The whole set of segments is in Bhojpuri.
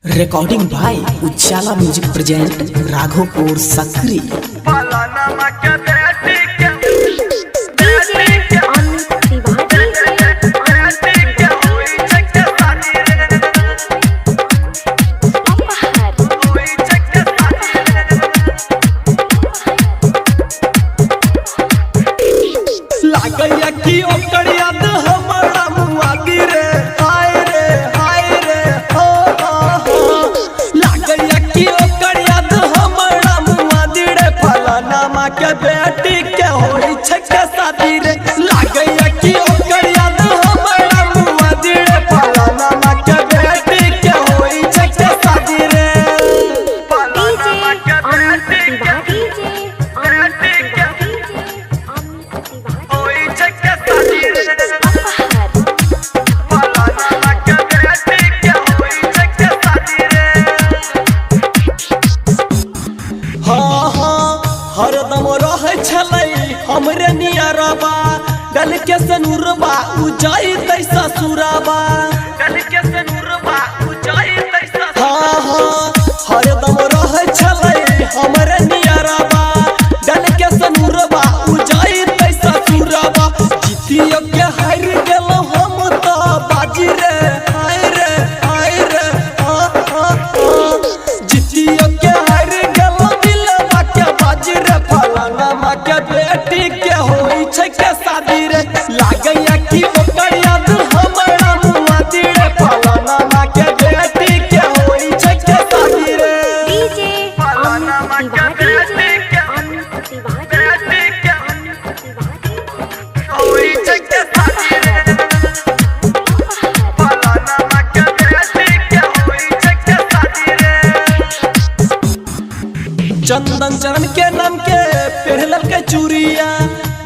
रिकॉर्डिंग बाय उजाला म्यूजिक प्रेजेंट राघोपुर सकरी। के बेटी के होई छके शादी रे लागैया कि ओकर याद हमरा मुआदी रे फलाना मां के बेटी के होई छके शादी रे फलाना मां के बेटी के होई छके शादी रे फलाना मां के बेटी के होई छके शादी रे। हां हां हरदम रहे छलै हमरे नियरबा गल के सनुरबा उजाई तै ससुरबा गल के सनुरबा उजाई तै ससुरबा। हां हां हरदम रहे छलै हमरे नियरबा गल के सनुरबा उजाई तै ससुरबा। जितियो के हार गेल हम त बाजी रे हाय रे हाय रे हां हां जितियो के हार गेल दिलवा के बाजी रे फलाना मां के बेटी के होई छके शादी रे लागैया कि ओकर याद हमरा मुआदी रे फलाना मां के बेटी के होई छके शादी रे फलाना मां के बेटी के होई छके शादी रे फलाना मां के बेटी के होई छके शादी रे। चंदन चरण के नाम के पहनल के चूड़िया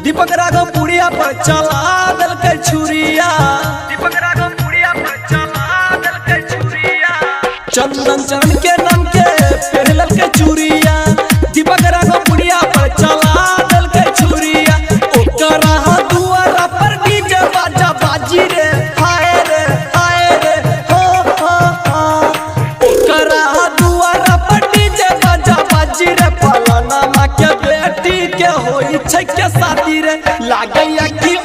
दीपक राघव पुड़िया पर चला दल के छुरिया दीपक राघव पुड़िया पर चला दल के छुरिया। चंदन चरण के नाम के पहनल के चूड़िया दीपक राघव पुड़िया पर चला दल के छुरिया। ओकर दुआरा पर डीजे बाजा बाजी रे हाय रे हो हो ओकर दुआरा पर डीजे बाजा बाजी रे फलाना मां के बेटी के होई छके शादी रे लागैया कि